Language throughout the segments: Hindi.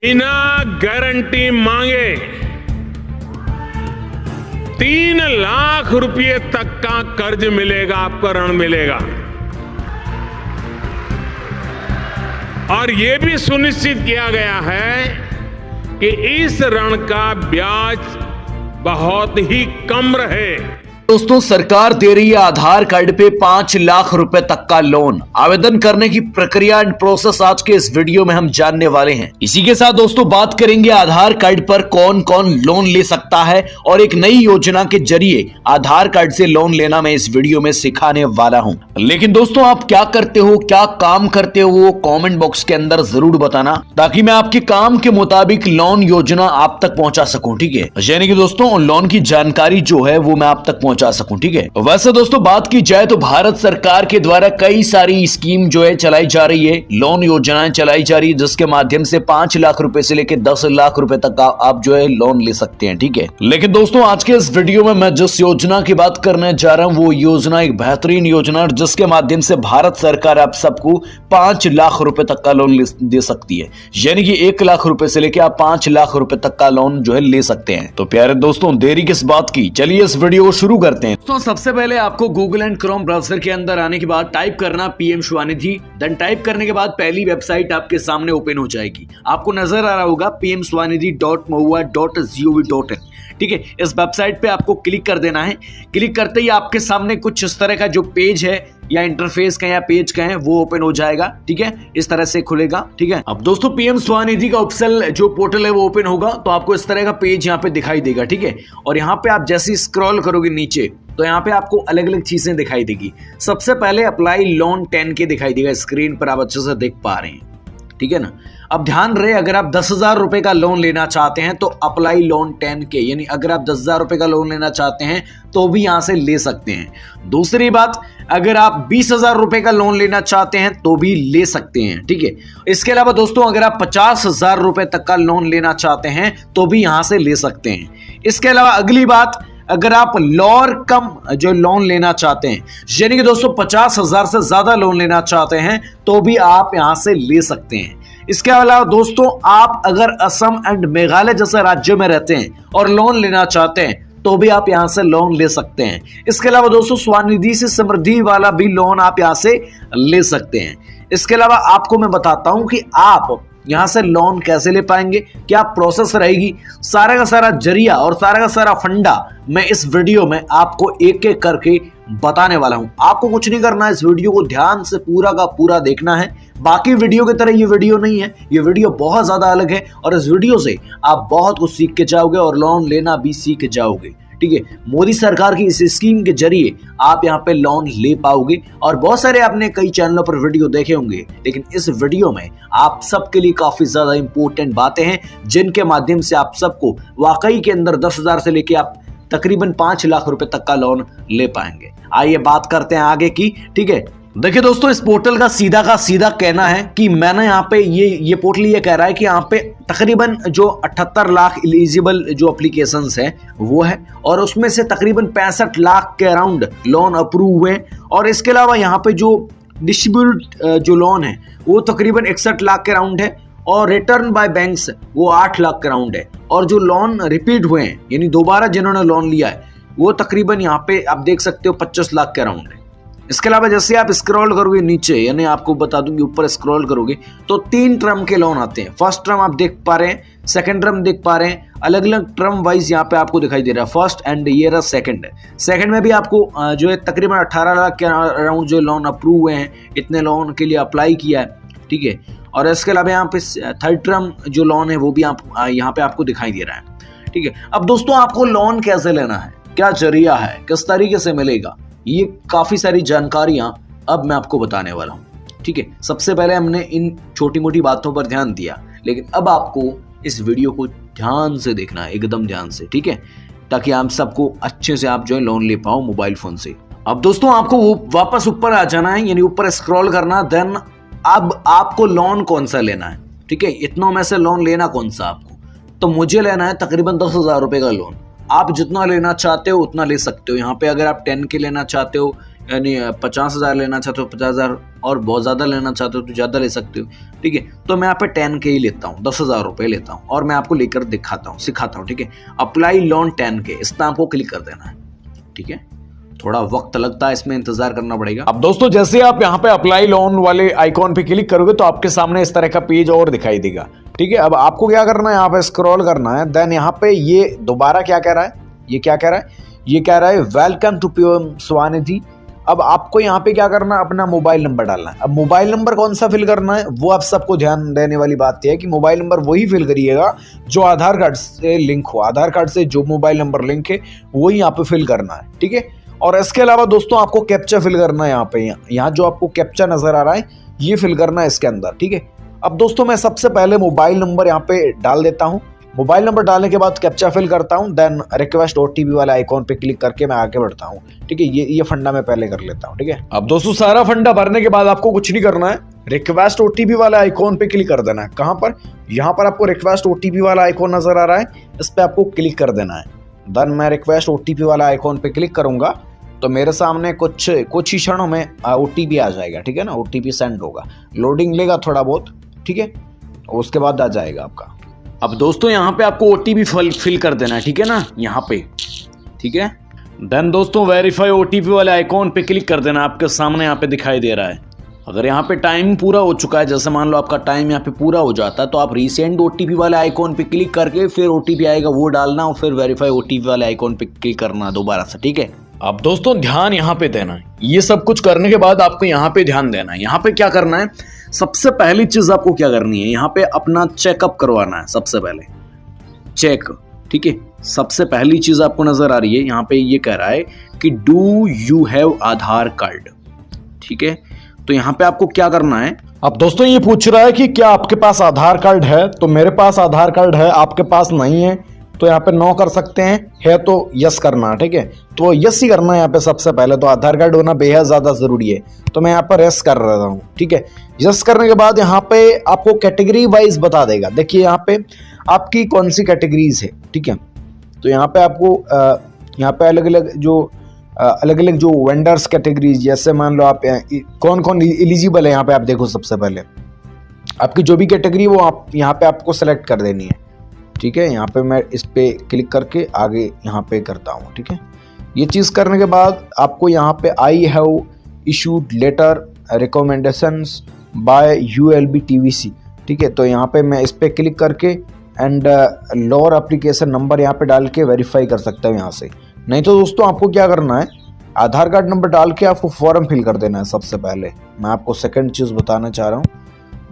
बिना गारंटी मांगे 3 लाख रुपए तक का कर्ज मिलेगा, आपको ऋण मिलेगा। और यह भी सुनिश्चित किया गया है कि इस ऋण का ब्याज बहुत ही कम रहे। दोस्तों, सरकार दे रही है आधार कार्ड पे 5 लाख रुपए तक का लोन। आवेदन करने की प्रक्रिया एंड प्रोसेस आज के इस वीडियो में हम जानने वाले हैं। इसी के साथ दोस्तों बात करेंगे आधार कार्ड पर कौन कौन लोन ले सकता है और एक नई योजना के जरिए आधार कार्ड से लोन लेना मैं इस वीडियो में सिखाने वाला हूं। लेकिन दोस्तों, आप क्या करते हो, क्या काम करते हो, वो कॉमेंट बॉक्स के अंदर जरूर बताना, ताकि मैं आपके काम के मुताबिक लोन योजना आप तक पहुंचा सकूं। ठीक है, यानी कि दोस्तों लोन की जानकारी जो है वो मैं आप तक पहुंचा सकूं। ठीक है, वैसे दोस्तों बात की जाए तो भारत सरकार के द्वारा कई सारी स्कीम जो है चलाई जा रही है, लोन योजनाएं चलाई जा रही है, जिसके माध्यम से 5 लाख रुपए से लेकर 10 लाख रुपए तक का आप जो है लोन ले सकते हैं। ठीक है, लेकिन दोस्तों आज के इस वीडियो में मैं जिस योजना की बात करने जा रहा हूं वो योजना एक बेहतरीन योजना है, जिसके माध्यम से भारत सरकार आप सबको 5 लाख रुपए तक का लोन दे सकती है। यानी कि 1 लाख रुपए से लेकर आप 5 लाख रुपए तक का लोन जो है ले सकते हैं। तो प्यारे दोस्तों, देरी किस बात की, चलिए इस वीडियो को शुरू करते हैं। तो सबसे पहले आपको गूगल एंड क्रोम ब्राउजर के अंदर आने के बाद टाइप करना पीएम स्वनिधि। देन टाइप करने के बाद पहली वेबसाइट आपके सामने ओपन हो जाएगी। आपको नजर आ रहा होगा pmswanidhi.mahua.gov.in। ठीक है, इस वेबसाइट पे आपको क्लिक कर देना है। क्लिक करते ही आपके सामने कुछ इस तरह का जो पेज है या इंटरफेस का या पेज का है वो ओपन हो जाएगा। ठीक है, इस तरह से खुलेगा। ठीक है, अब दोस्तों पीएम स्वनिधि का ऑफिशियल जो पोर्टल है वो ओपन होगा तो आपको इस तरह का पेज यहाँ पे दिखाई देगा। ठीक है, और यहाँ पे आप जैसे स्क्रॉल करोगे नीचे तो यहाँ पे आपको अलग अलग चीजें दिखाई देगी। सबसे पहले अप्लाई लोन 10 के दिखाई देगा, स्क्रीन पर आप अच्छे से देख पा रहे हैं। ठीक है ना, अब ध्यान रहे, अगर आप 10,000 रुपए का लोन लेना चाहते हैं तो अप्लाई लोन 10 के, यानी अगर आप 10,000 रुपए का लोन लेना चाहते हैं तो भी यहां से ले सकते हैं। दूसरी बात, अगर आप 20,000 रुपए का लोन लेना चाहते हैं तो भी ले सकते हैं। ठीक है, इसके अलावा दोस्तों अगर आप 50,000 रुपए तक का लोन लेना चाहते हैं तो भी यहां से ले सकते हैं। इसके अलावा अगली बात, अगर आप लोअर कम जो लोन लेना चाहते हैं, यानी कि दोस्तों 50,000 से ज्यादा लोन लेना चाहते हैं तो भी आप यहां से ले सकते हैं। इसके अलावा दोस्तों आप अगर असम एंड मेघालय जैसे राज्यों में रहते हैं और लोन लेना चाहते हैं तो भी आप यहां से लोन ले सकते हैं। इसके अलावा दोस्तों स्वनिधि से समृद्धि वाला भी लोन आप यहां से ले सकते हैं। इसके अलावा आपको मैं बताता हूं कि आप यहां से लोन कैसे ले पाएंगे, क्या प्रोसेस रहेगी, सारा का सारा जरिया और सारा का सारा फंडा मैं इस वीडियो में आपको एक एक करके बताने वाला हूं। आपको कुछ नहीं करना है, इस वीडियो को ध्यान से पूरा का पूरा देखना है। बाकी वीडियो की तरह ये वीडियो नहीं है, ये वीडियो बहुत ज्यादा अलग है और इस वीडियो से आप बहुत कुछ सीख के जाओगे और लोन लेना भी सीख जाओगे। ठीक है, मोदी सरकार की इस स्कीम के जरिए आप यहाँ पे लोन ले पाओगे। और बहुत सारे आपने कई चैनलों पर वीडियो देखे होंगे, लेकिन इस वीडियो में आप सबके लिए काफी ज्यादा इंपॉर्टेंट बातें हैं, जिनके माध्यम से आप सबको वाकई के अंदर 10,000 से लेके आप तकरीबन 5 लाख रुपए तक का लोन ले पाएंगे। आइए बात करते हैं आगे की। ठीक है, देखिए दोस्तों, इस पोर्टल का सीधा कहना है कि मैंने यहाँ पे ये पोर्टल ये कह रहा है कि यहाँ पे तकरीबन जो 78 लाख एलिजिबल जो एप्लीकेशंस है वो है और उसमें से तकरीबन 65 लाख के अराउंड लोन अप्रूव हुए। और इसके अलावा यहाँ पे जो डिस्ट्रीब्यूट जो लोन है वो तकरीबन 61 लाख के अराउंड है और रिटर्न बाय बैंक्स वो 8 लाख के अराउंड है। और जो लोन रिपीट हुए हैं, यानी दोबारा जिन्होंने लोन लिया है, वो तकरीबन यहाँ पे आप देख सकते हो 25 लाख के अराउंड है। इसके अलावा जैसे आप स्क्रॉल करोगे नीचे, यानी आपको बता दूंगी ऊपर स्क्रॉल करोगे तो 3 टर्म के लोन आते हैं। फर्स्ट टर्म आप देख पा रहे हैं, सेकंड टर्म देख पा रहे हैं, अलग अलग टर्म वाइज यहाँ पे आपको दिखाई दे रहा है। फर्स्ट एंड ये रहा सेकंड है। सेकंड में भी आपको जो है तकरीबन 18 लाख के अराउंड जो लोन अप्रूव हुए हैं, इतने लोन के लिए अप्लाई किया है। ठीक है, और इसके अलावा यहाँ पे थर्ड टर्म जो लोन है वो भी आप यहाँ पे आपको दिखाई दे रहा है। ठीक है, अब दोस्तों आपको लोन कैसे लेना है, क्या जरिया है, किस तरीके से मिलेगा, ये काफी सारी जानकारियां अब मैं आपको बताने वाला हूं। ठीक है, सबसे पहले हमने इन छोटी मोटी बातों पर ध्यान दिया, लेकिन अब आपको इस वीडियो को ध्यान से देखना है, एकदम ध्यान से। ठीक है, ताकि आप सबको अच्छे से आप जो है लोन ले पाओ मोबाइल फोन से। अब दोस्तों आपको वापस ऊपर आ जाना है, यानी ऊपर स्क्रॉल करना। देन अब आपको लोन कौन सा लेना है। ठीक है, इतनों में से लोन लेना कौन सा आपको, तो मुझे लेना है तकरीबन 10,000 रुपए का लोन। आप जितना लेना चाहते हो उतना ले सकते हो। यहाँ पे अगर आप 10 के लेना चाहते हो यानी 50,000 लेना चाहते हो 50,000 और बहुत ज़्यादा लेना चाहते हो तो ज़्यादा ले सकते हो, ठीक है। तो मैं यहाँ पे 10K ही लेता हूँ, 10,000 रुपये लेता हूँ और मैं आपको लेकर दिखाता हूँ, सिखाता हूँ, ठीक है। अप्लाई लोन 10K, इस पर आपको क्लिक कर देना है, ठीक है। थोड़ा वक्त लगता है, इसमें इंतजार करना पड़ेगा। अब दोस्तों जैसे आप यहाँ पे अप्लाई लोन वाले आइकॉन पे क्लिक करोगे तो आपके सामने इस तरह का पेज और दिखाई देगा, ठीक है। अब आपको क्या करना है, यहाँ पे स्क्रॉल करना है। देन यहाँ पे ये दोबारा क्या कह रहा है, ये क्या कह रहा है, ये कह रहा है वेलकम टू पीएम स्वनिधि। अब आपको यहाँ पे क्या करना है, अपना मोबाइल नंबर डालना है। अब मोबाइल नंबर कौन सा फिल करना है, वो आप सबको ध्यान देने वाली बात यह है कि मोबाइल नंबर वही फिल करिएगा जो आधार कार्ड से लिंक हो। आधार कार्ड से जो मोबाइल नंबर लिंक है वही यहाँ पे फिल करना है, ठीक है। और इसके अलावा दोस्तों आपको कैप्चा फिल करना है। यहाँ पे यहाँ जो आपको कैप्चा नजर आ रहा है ये फिल करना है इसके अंदर, ठीक है। अब दोस्तों मैं सबसे पहले मोबाइल नंबर यहाँ पे डाल देता हूँ। मोबाइल नंबर डालने के बाद कैप्चा फिल करता हूँ। देन रिक्वेस्ट OTP वाला आइकॉन पे क्लिक करके मैं आगे बढ़ता हूँ, ठीक है। ये फंडा मैं पहले कर लेता हूँ, ठीक है। अब दोस्तों सारा फंडा भरने के बाद आपको कुछ नहीं करना है, रिक्वेस्ट OTP वाला आइकॉन पे क्लिक कर देना है। कहाँ पर, यहाँ पर आपको रिक्वेस्ट OTP वाला आइकॉन नजर आ रहा है, इस पर आपको क्लिक कर देना है। देन मैं रिक्वेस्ट OTP वाला आइकॉन पे क्लिक करूंगा तो मेरे सामने कुछ ही क्षणों में OTP आ जाएगा, ठीक है ना। OTP सेंड होगा, लोडिंग लेगा थोड़ा बहुत, ठीक है, उसके बाद आ जाएगा आपका। अब दोस्तों यहाँ पे आपको OTP फिल कर देना है, ठीक है ना, यहाँ पे, ठीक है। देन दोस्तों वेरीफाई OTP वाले आइकॉन पे क्लिक कर देना, आपके सामने यहाँ पे दिखाई दे रहा है। अगर यहाँ पे टाइम पूरा हो चुका है, जैसे मान लो आपका टाइम यहाँ पे पूरा हो जाता है, तो आप रीसेंड OTP वाले आइकॉन पे क्लिक करके फिर OTP आएगा वो डालना और फिर वेरीफाई OTP वाले आइकॉन पे क्लिक करना दोबारा से, ठीक है। अब दोस्तों ध्यान यहाँ पे देना है, ये सब कुछ करने के बाद आपको यहाँ पे ध्यान देना है। यहाँ पे क्या करना है, सबसे पहली चीज आपको क्या करनी है, यहाँ पे अपना चेकअप करवाना है। सबसे पहले चेक, ठीक है। सबसे पहली चीज आपको नजर आ रही है, यहाँ पे ये कह रहा है कि do you have Aadhaar card, ठीक है। तो यहाँ पे आपको क्या करना है, अब दोस्तों ये पूछ रहा है कि क्या आपके पास आधार कार्ड है, तो मेरे पास आधार कार्ड है, आपके पास नहीं है तो यहाँ पे नो कर सकते हैं, है तो यस करना, ठीक है। तो यस ही करना है यहाँ पे सबसे पहले, तो आधार कार्ड होना बेहद ज्यादा जरूरी है, तो मैं यहाँ पर यस कर रहा हूँ, ठीक है। यस करने के बाद यहाँ पे आपको कैटेगरी वाइज बता देगा। देखिए यहाँ पे आपकी कौन सी कैटेगरीज है, ठीक है। तो यहाँ पे आपको यहाँ पे अलग अलग जो वेंडर्स कैटेगरीज, जैसे मान लो आप कौन कौन एलिजिबल है, यहाँ पे आप देखो। सबसे पहले आपकी जो भी कैटेगरी वो आप यहाँ पे आपको सेलेक्ट कर देनी है, ठीक है। यहाँ पे मैं इस पे क्लिक करके आगे यहाँ पे करता हूँ, ठीक है। ये चीज़ करने के बाद आपको यहाँ पे I have issued letter recommendations by ULB TVC, ठीक है। तो यहाँ पे मैं इस पे क्लिक करके एंड लोअर एप्लीकेशन नंबर यहाँ पे डाल के वेरीफाई कर सकता हूँ यहाँ से। नहीं तो दोस्तों आपको क्या करना है, आधार कार्ड नंबर डाल के आपको फॉर्म फिल कर देना है। सबसे पहले मैं आपको सेकंड चीज़ बताना चाह रहा हूँ,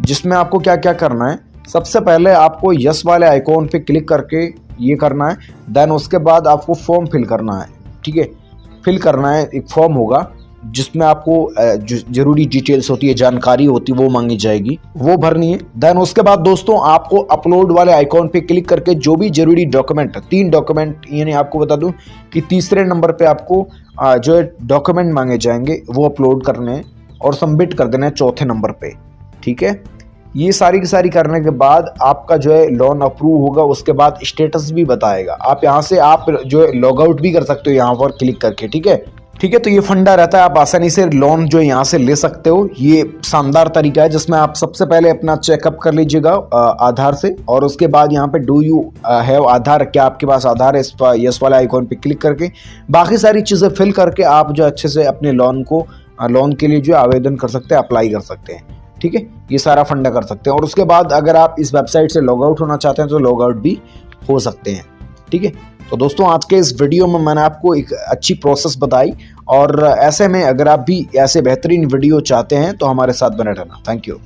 जिसमें आपको क्या क्या करना है। सबसे पहले आपको यस वाले आइकॉन पे क्लिक करके ये करना है। देन उसके बाद आपको फॉर्म फिल करना है, ठीक है। फिल करना है, एक फॉर्म होगा जिसमें आपको जरूरी डिटेल्स होती है, जानकारी होती है, वो मांगी जाएगी, वो भरनी है। देन उसके बाद दोस्तों आपको अपलोड वाले आइकॉन पे क्लिक करके जो भी जरूरी डॉक्यूमेंट, 3 डॉक्यूमेंट, यानी आपको बता दूं कि तीसरे नंबर पे आपको जो है डॉक्यूमेंट मांगे जाएंगे वो अपलोड करने हैं और सबमिट कर देना है चौथे नंबर पे, ठीक है। ये सारी की सारी करने के बाद आपका जो है लोन अप्रूव होगा। उसके बाद स्टेटस भी बताएगा। आप यहाँ से आप जो है लॉग आउट भी कर सकते हो यहाँ पर क्लिक करके, ठीक है। ठीक है, तो ये फंडा रहता है, आप आसानी से लोन जो यहाँ से ले सकते हो। ये शानदार तरीका है जिसमें आप सबसे पहले अपना चेकअप कर लीजिएगा आधार से, और उसके बाद यहाँ पे डू यू हैव आधार, क्या आपके पास आधार है, यस वाले आइकॉन पे क्लिक करके बाकी सारी चीज़ें फिल करके आप जो अच्छे से अपने लोन के लिए जो आवेदन कर सकते हैं, अप्लाई कर सकते हैं। ठीक है, ये सारा फंडा कर सकते हैं। और उसके बाद अगर आप इस वेबसाइट से लॉग आउट होना चाहते हैं तो लॉग आउट भी हो सकते हैं। ठीक है, तो दोस्तों आज के इस वीडियो में मैंने आपको एक अच्छी प्रोसेस बताई, और ऐसे में अगर आप भी ऐसे बेहतरीन वीडियो चाहते हैं तो हमारे साथ बने रहना। Thank you.